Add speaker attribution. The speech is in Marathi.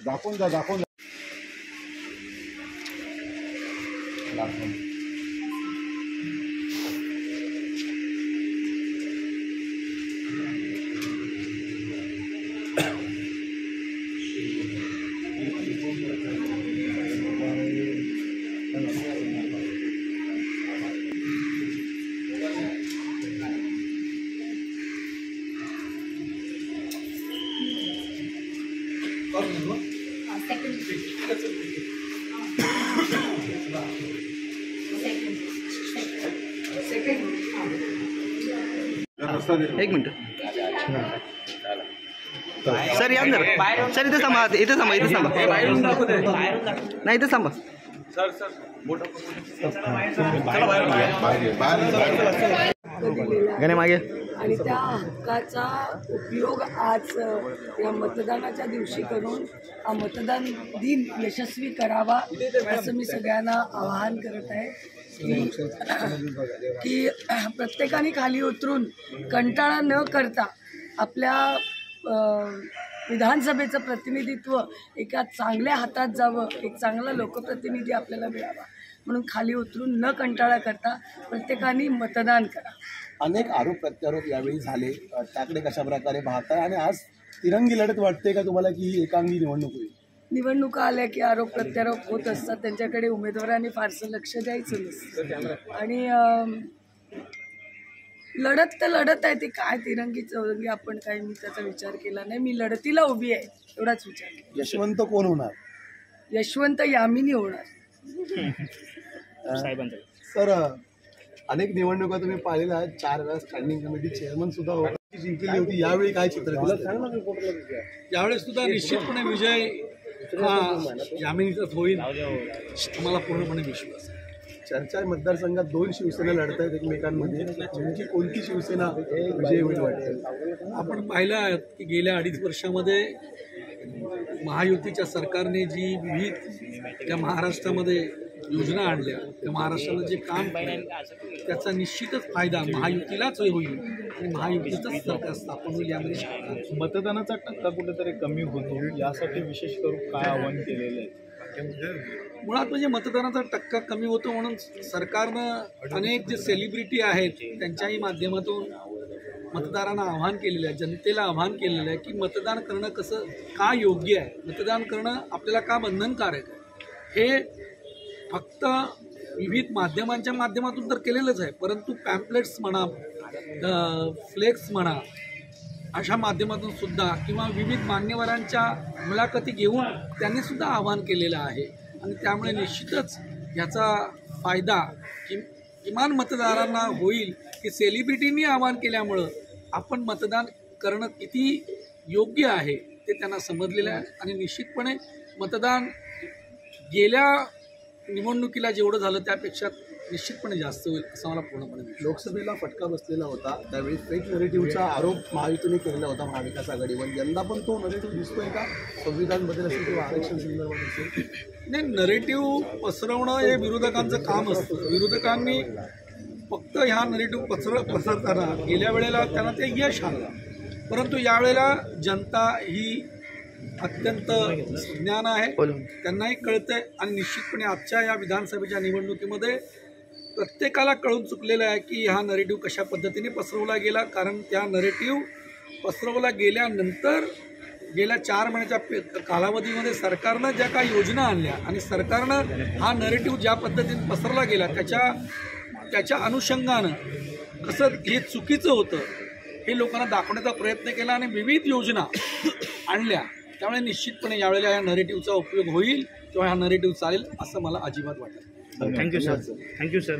Speaker 1: दाखवून जा
Speaker 2: एक मिनट सर या अंदर सर इथे थांबा इथे थांबा नाही इथे थांबा गाणे मागे
Speaker 3: आणि त्या हक्काचा उपयोग आज या मतदानाच्या दिवशी करून हा मतदान दिन यशस्वी करावा असं मी सगळ्यांना आवाहन करत आहे की प्रत्येकाने खाली उतरून कंटाळा न करता आपल्या विधानसभेचं प्रतिनिधित्व एका चांगल्या हातात जावं, एक चांगला लोकप्रतिनिधी आपल्याला मिळावा म्हणून खाली उतरून न कंटाळा करता प्रत्येकाने मतदान करा।
Speaker 1: अनेक आरोप प्रत्यारोप यावेळी झाले, त्याकडे कशा प्रकारे पाहताय आणि आज तिरंगी लढत वाटते का तुम्हाला की ही एकांगी निवडणूक होईल?
Speaker 3: निवडणुका आल्या की आरोप प्रत्यारोप होत असतात, त्यांच्याकडे उमेदवारांनी फारसं लक्ष द्यायचं नसतं आणि लढत तर लढत आहे, ती काय तिरंगी चौरंगी आपण काय मी त्याचा विचार केला नाही। मी लढतीला उभी आहे एवढाच विचार केला।
Speaker 1: यशवंत कोण होणार?
Speaker 3: यशवंत यामिनी होणार।
Speaker 1: सर अनेक निवडणुका तुम्ही पाहिलेल्या आहेत, 4 वेळा स्टँडिंग कमिटी चेअरमन सुद्धा जिंकलेली होती, यावेळी काय चित्र दिलं?
Speaker 4: यावेळेस सुद्धा निश्चितपणे विजय हा यामिनीचाच होईल, आम्हाला पूर्णपणे विश्वास आहे।
Speaker 1: चर्चा मतदारसंघात 2 शिवसेना लढत आहेत एकमेकांमध्ये, तुमची कोणती शिवसेना विजय होईल वाटते?
Speaker 4: आपण पाहिलं आहे की गेल्या 2.5 वर्षामध्ये महायुतीच्या सरकारने जी विविध त्या महाराष्ट्रामध्ये योजना आणल्या, त्या महाराष्ट्राला जे काम केलं त्याचा निश्चितच फायदा महायुतीलाच होईल आणि महायुतीचंच सरकार स्थापन होईल। यामध्ये
Speaker 5: मतदानाचा टक्का कुठेतरी कमी होतो, यासाठी विशेष करून काय आवाहन केलेलं आहे?
Speaker 4: मुळात म्हणजे मतदानाचा टक्का कमी होतो म्हणून सरकारनं अनेक जे सेलिब्रिटी आहेत त्यांच्याही माध्यमातून मतदारांना आवाहन केलेलं आहे, जनतेला आवाहन केलेलं आहे की मतदान करणं कसं का योग्य आहे, मतदान करणं आपल्याला का बंधनकारक आहे। हे फक्त विविध माध्यमांच्या माध्यमातून तर केलेलंच आहे, परंतु पॅम्पलेट्स म्हणा, फ्लेक्स म्हणा, अशा माध्यमातून सुद्धा किंवा विविध मान्यवरांच्या मुलाखती घेऊन त्यांनी सुद्धा आवाहन केलेलं आहे आणि त्यामुळे निश्चितच याचा फायदा किमान मतदारांना होईल की सेलिब्रिटींनी आवाहन केल्यामुळं आपण मतदान करणं किती योग्य आहे ते त्यांना समजलेलं आहे आणि निश्चितपणे मतदान गेल्या निवडणुकीला जेवढं झालं त्यापेक्षा निश्चितपणे जास्त होईल असं मला पूर्णपणे वाटतं।
Speaker 1: लोकसभेला फटका बसलेला होता, त्यावेळी फेक नरेटिव्हचा आरोप महायुतीने केलेला होता महाविकास आघाडीवर, यंदा पण तो नरेटिव्ह दिसतोय का? संविधान बदल असेल किंवा आरक्षण संदर्भात असेल?
Speaker 4: नाही, नरेटिव्ह पसरवणं हे विरोधकांचं काम असतं। विरोधकांनी फक्त ह्या नरेटिव्ह पसरताना गेल्या वेळेला त्यांना ते यश आलं, परंतु यावेळेला जनता ही अत्यंत ज्ञान आहे, त्यांनाही कळतंय आणि निश्चितपणे आजच्या या विधानसभेच्या निवडणुकीमध्ये प्रत्येकाला कळून चुकलेलं आहे की हा नरेटिव्ह कशा पद्धतीने पसरवला गेला, कारण त्या नरेटिव्ह पसरवला गेल्यानंतर गेल्या 4 महिन्याच्या कालावधीमध्ये सरकारनं ज्या काही योजना आणल्या आणि सरकारनं हा नरेटिव्ह ज्या पद्धतीने पसरला गेला त्याच्या अनुषंगानं कसं हे चुकीचं होतं हे लोकांना दाखवण्याचा प्रयत्न केला आणि विविध योजना आणल्या, त्यामुळे निश्चितपणे यावेळेला या नरेटिव्हचा उपयोग होईल किंवा हा नरेटिव्ह चालेल असं मला अजिबात वाटतं।
Speaker 5: Thank you sir.